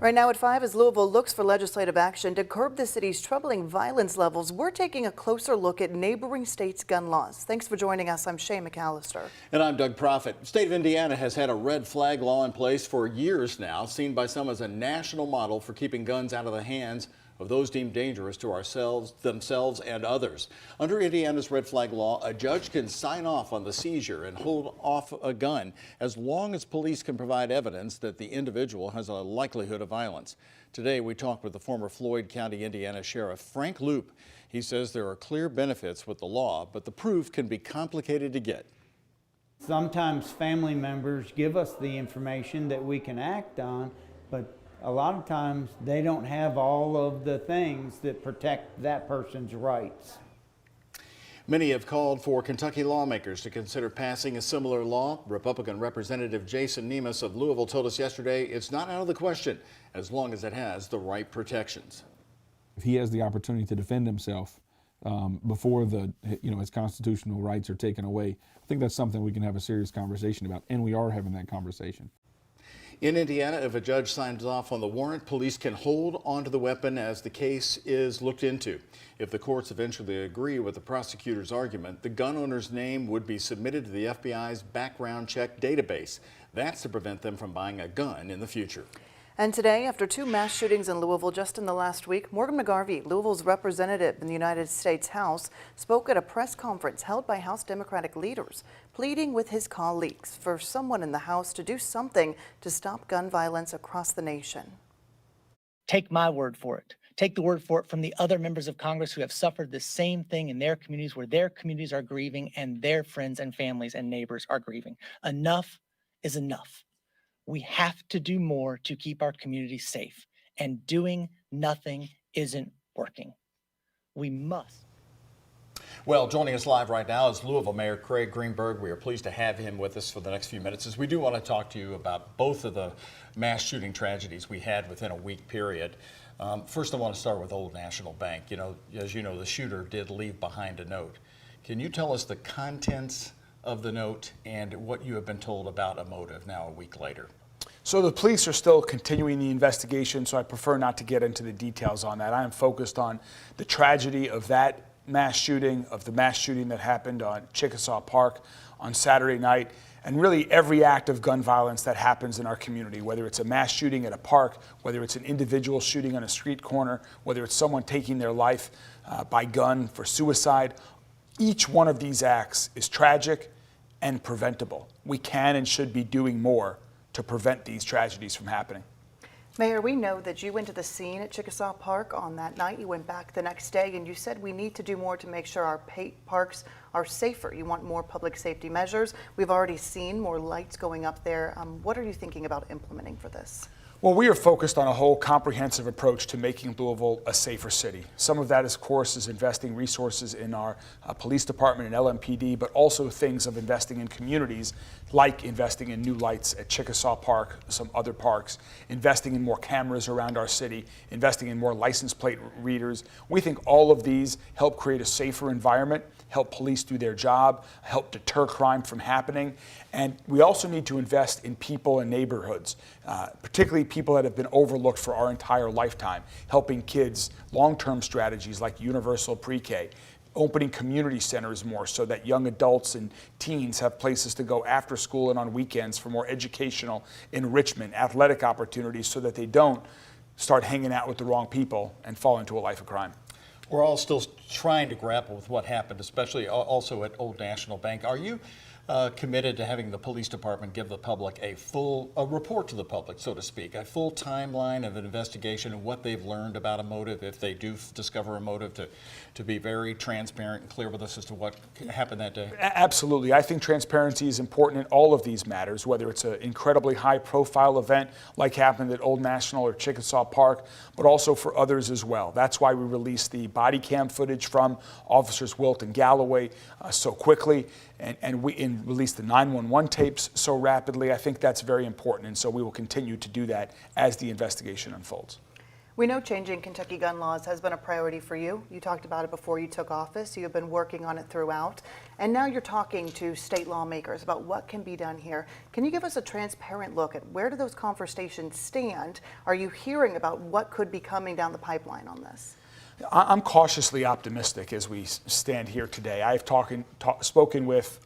Right now at 5, as Louisville looks for legislative action to curb the city's troubling violence levels, we're taking a closer look at neighboring states' gun laws. Thanks for joining us. I'm Shay McAllister. And I'm Doug Proffitt. The state of Indiana has had a red flag law in place for years now, seen by some as a national model for keeping guns out of the hands of those deemed dangerous to themselves and others. Under Indiana's red flag law, a judge can sign off on the seizure and hold off a gun as long as police can provide evidence that the individual has a likelihood of violence. Today, we talked with the former Floyd County, Indiana Sheriff Frank Loop. He says there are clear benefits with the law, but the proof can be complicated to get. Sometimes family members give us the information that we can act on, but a lot of times they don't have all of the things that protect that person's rights. Many have called for Kentucky lawmakers to consider passing a similar law. Republican Representative Jason Nemus of Louisville told us yesterday it's not out of the question as long as it has the right protections. If he has the opportunity to defend himself before his constitutional rights are taken away, I think that's something we can have a serious conversation about, and we are having that conversation. In Indiana, if a judge signs off on the warrant, police can hold onto the weapon as the case is looked into. If the courts eventually agree with the prosecutor's argument, the gun owner's name would be submitted to the FBI's background check database. That's to prevent them from buying a gun in the future. And today, after 2 mass shootings in Louisville just in the last week, Morgan McGarvey, Louisville's representative in the United States House, spoke at a press conference held by House Democratic leaders, pleading with his colleagues for someone in the House to do something to stop gun violence across the nation. Take my word for it. Take the word for it from the other members of Congress who have suffered the same thing in their communities, where their communities are grieving and their friends and families and neighbors are grieving. Enough is enough. We have to do more to keep our communities safe, and doing nothing isn't working. We must. Well, joining us live right now is Louisville Mayor Craig Greenberg. We are pleased to have him with us for the next few minutes, as we do want to talk to you about both of the mass shooting tragedies we had within a week period. First, I want to start with Old National Bank. As you know, the shooter did leave behind a note. Can you tell us the contents of the note and what you have been told about a motive now a week later? So the police are still continuing the investigation, so I prefer not to get into the details on that. I am focused on the tragedy of that mass shooting, of the mass shooting that happened on Chickasaw Park on Saturday night, and really every act of gun violence that happens in our community, whether it's a mass shooting at a park, whether it's an individual shooting on a street corner, whether it's someone taking their life by gun for suicide. Each one of these acts is tragic and preventable. We can and should be doing more to prevent these tragedies from happening. Mayor, we know that you went to the scene at Chickasaw Park on that night. You went back the next day and you said we need to do more to make sure our parks are safer. You want more public safety measures. We've already seen more lights going up there. What are you thinking about implementing for this? Well, we are focused on a whole comprehensive approach to making Louisville a safer city. Some of that, of course, is investing resources in our police department and LMPD, but also things of investing in communities, like investing in new lights at Chickasaw Park, some other parks, investing in more cameras around our city, investing in more license plate readers. We think all of these help create a safer environment, help police do their job, help deter crime from happening. And we also need to invest in people and neighborhoods, particularly people that have been overlooked for our entire lifetime, helping kids, long-term strategies like universal pre-K, opening community centers more so that young adults and teens have places to go after school and on weekends for more educational enrichment, athletic opportunities, so that they don't start hanging out with the wrong people and fall into a life of crime. We're all still trying to grapple with what happened, especially also at Old National Bank. Are you committed to having the police department give the public a report to the public, so to speak, a full timeline of an investigation and what they've learned about a motive, if they do discover a motive, to be very transparent and clear with us as to what happened that day? Absolutely. I think transparency is important in all of these matters, whether it's an incredibly high-profile event like happened at Old National or Chickasaw Park, but also for others as well. That's why we released the body cam footage from Officers Wilt and Galloway so quickly, and we released the 911 tapes so rapidly. I think that's very important, and so we will continue to do that as the investigation unfolds. We know changing Kentucky gun laws has been a priority for you. You talked about it before you took office. You have been working on it throughout. And now you're talking to state lawmakers about what can be done here. Can you give us a transparent look at where do those conversations stand? Are you hearing about what could be coming down the pipeline on this? I'm cautiously optimistic as we stand here today. I've spoken with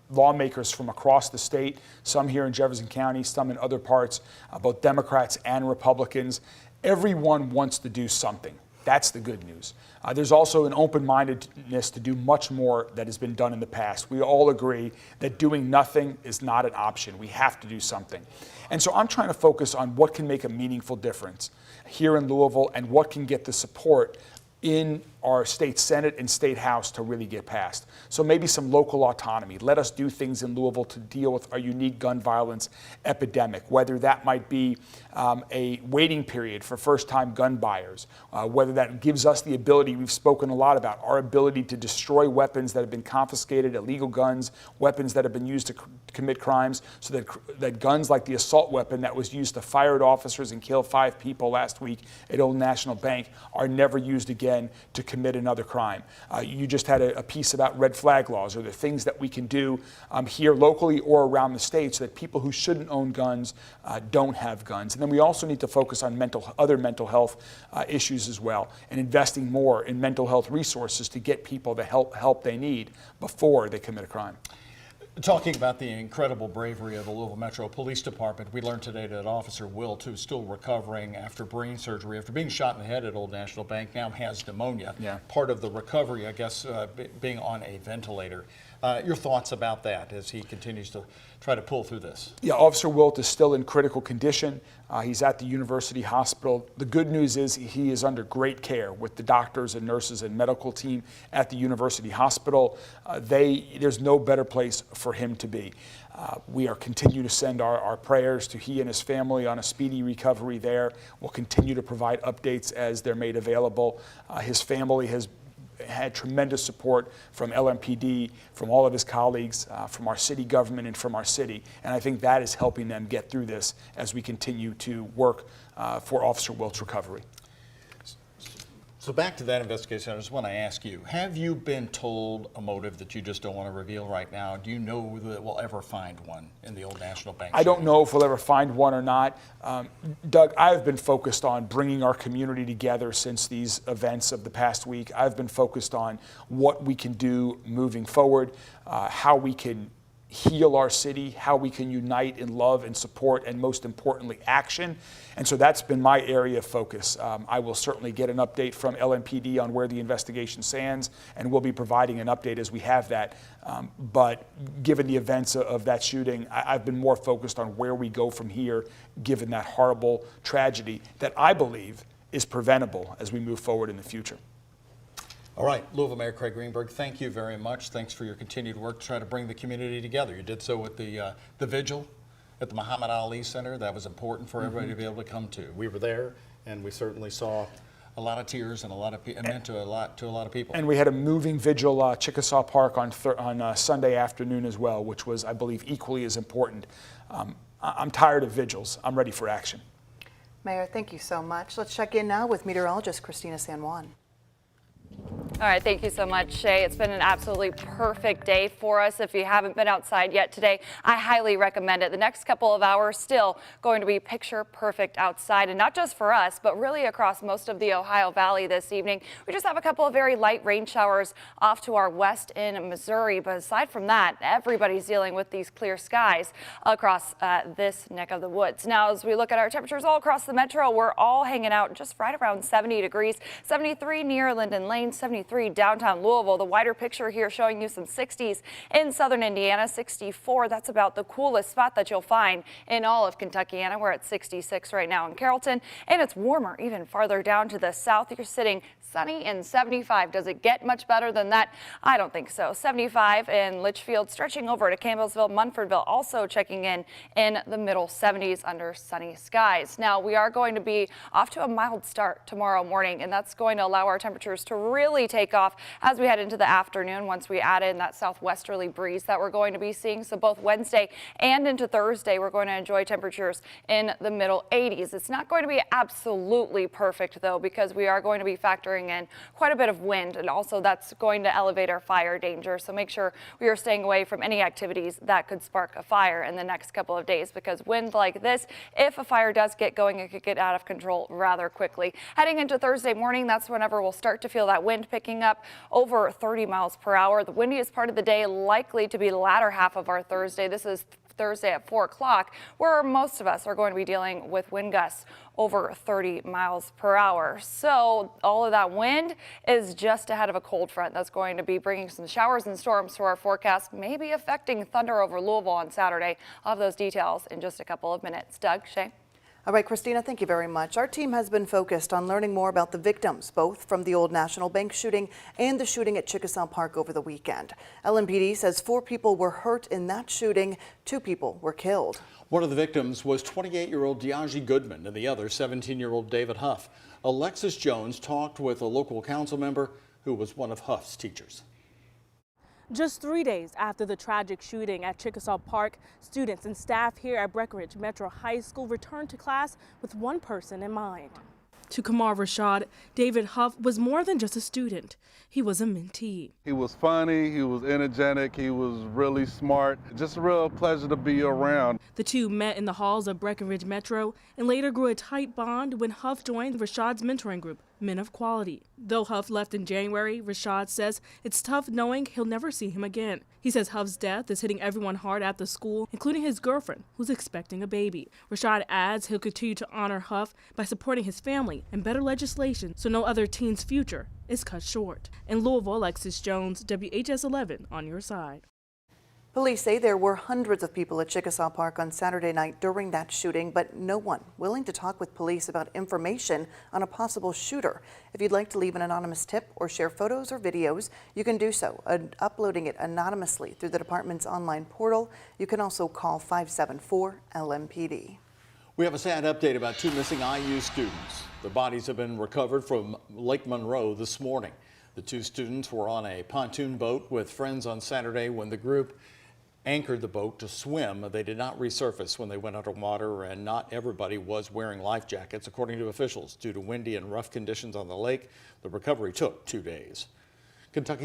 lawmakers from across the state, some here in Jefferson County, some in other parts, both Democrats and Republicans. Everyone wants to do something. That's the good news. There's also an open-mindedness to do much more that has been done in the past. We all agree that doing nothing is not an option. We have to do something. And so I'm trying to focus on what can make a meaningful difference here in Louisville and what can get the support in our state Senate and state House to really get passed. So maybe some local autonomy. Let us do things in Louisville to deal with our unique gun violence epidemic, whether that might be a waiting period for first-time gun buyers, whether that gives us the ability, we've spoken a lot about, our ability to destroy weapons that have been confiscated, illegal guns, weapons that have been used to commit crimes, so that guns like the assault weapon that was used to fire at officers and kill 5 people last week at Old National Bank are never used again to commit another crime. You just had a piece about red flag laws, or the things that we can do here locally or around the state so that people who shouldn't own guns don't have guns. And then we also need to focus on other mental health issues as well, and investing more in mental health resources to get people the help they need before they commit a crime. Talking about the incredible bravery of the Louisville Metro Police Department, we learned today that Officer Will, too, is still recovering after brain surgery, after being shot in the head at Old National Bank, now has pneumonia. Yeah. Part of the recovery, I guess, being on a ventilator. Your thoughts about that as he continues to try to pull through this? Yeah, Officer Wilt is still in critical condition. He's at the University Hospital. The good news is he is under great care with the doctors and nurses and medical team at the University Hospital. There's no better place for him to be. We are continuing to send our prayers to he and his family on a speedy recovery there. We'll continue to provide updates as they're made available. His family has had tremendous support from LMPD, from all of his colleagues, from our city government, and from our city. And I think that is helping them get through this as we continue to work for Officer Wilt's recovery. So back to that investigation, I just want to ask you, have you been told a motive that you just don't want to reveal right now? Do you know that we'll ever find one in the Old National Bank? I don't know if we'll ever find one or not. Doug, I've been focused on bringing our community together since these events of the past week. I've been focused on what we can do moving forward, how we can heal our city, how we can unite in love and support, and most importantly, action. And so that's been my area of focus. I will certainly get an update from LMPD on where the investigation stands, and we'll be providing an update as we have that. But given the events of that shooting, I've been more focused on where we go from here, given that horrible tragedy that I believe is preventable as we move forward in the future. All right, Louisville Mayor Craig Greenberg, thank you very much. Thanks for your continued work to try to bring the community together. You did so with the vigil at the Muhammad Ali Center. That was important for everybody to be able to come to. We were there, and we certainly saw a lot of tears and it meant to a lot of people. And we had a moving vigil Chickasaw Park on Sunday afternoon as well, which was, I believe, equally as important. I'm tired of vigils. I'm ready for action. Mayor, thank you so much. Let's check in now with meteorologist Christina San Juan. All right, thank you so much, Shay. It's been an absolutely perfect day for us. If you haven't been outside yet today, I highly recommend it. The next couple of hours still going to be picture perfect outside, and not just for us, but really across most of the Ohio Valley this evening. We just have a couple of very light rain showers off to our west in Missouri, but aside from that, everybody's dealing with these clear skies across this neck of the woods. Now, as we look at our temperatures all across the metro, we're all hanging out just right around 70 degrees, 73 near Linden Lane, 73 downtown Louisville. The wider picture here showing you some 60s in southern Indiana, 64. That's about the coolest spot that you'll find in all of Kentuckiana. We're at 66 right now in Carrollton, and it's warmer even farther down to the south. You're sitting sunny and 75. Does it get much better than that? I don't think so. 75 in Litchfield, stretching over to Campbellsville, Munfordville, also checking in the middle 70s under sunny skies. Now, we are going to be off to a mild start tomorrow morning, and that's going to allow our temperatures to really take off as we head into the afternoon once we add in that southwesterly breeze that we're going to be seeing. So both Wednesday and into Thursday, we're going to enjoy temperatures in the middle 80s. It's not going to be absolutely perfect, though, because we are going to be factoring in quite a bit of wind, and also that's going to elevate our fire danger. So make sure we are staying away from any activities that could spark a fire in the next couple of days, because wind like this, if a fire does get going, it could get out of control rather quickly. Heading into Thursday morning, that's whenever we'll start to feel that wind picking up over 30 miles per hour. The windiest part of the day likely to be the latter half of our Thursday. This is Thursday at 4 o'clock, where most of us are going to be dealing with wind gusts over 30 miles per hour. So all of that wind is just ahead of a cold front that's going to be bringing some showers and storms to our forecast, maybe affecting thunder over Louisville on Saturday. I'll have those details in just a couple of minutes. Doug, Shay. All right, Christina, thank you very much. Our team has been focused on learning more about the victims, both from the Old National Bank shooting and the shooting at Chickasaw Park over the weekend. LMPD says 4 people were hurt in that shooting. 2 people were killed. One of the victims was 28-year-old Diaji Goodman and the other 17-year-old David Huff. Alexis Jones talked with a local council member who was one of Huff's teachers. Just 3 days after the tragic shooting at Chickasaw Park, students and staff here at Breckenridge Metro High School returned to class with one person in mind. To Kamar Rashad, David Huff was more than just a student. He was a mentee. He was funny, he was energetic, he was really smart. Just a real pleasure to be around. The two met in the halls of Breckenridge Metro and later grew a tight bond when Huff joined Rashad's mentoring group, Men of Quality. Though Huff left in January, Rashad says it's tough knowing he'll never see him again. He says Huff's death is hitting everyone hard at the school, including his girlfriend, who's expecting a baby. Rashad adds he'll continue to honor Huff by supporting his family and better legislation so no other teen's future is cut short. In Louisville, Alexis Jones, WHAS11 on your side. Police say there were hundreds of people at Chickasaw Park on Saturday night during that shooting, but no one willing to talk with police about information on a possible shooter. If you'd like to leave an anonymous tip or share photos or videos, you can do so, uploading it anonymously through the department's online portal. You can also call 574-LMPD. We have a sad update about 2 missing IU students. Their bodies have been recovered from Lake Monroe this morning. The 2 students were on a pontoon boat with friends on Saturday when the group anchored the boat to swim. They did not resurface when they went underwater, and not everybody was wearing life jackets, according to officials. Due to windy and rough conditions on the lake, the recovery took 2 days. Kentucky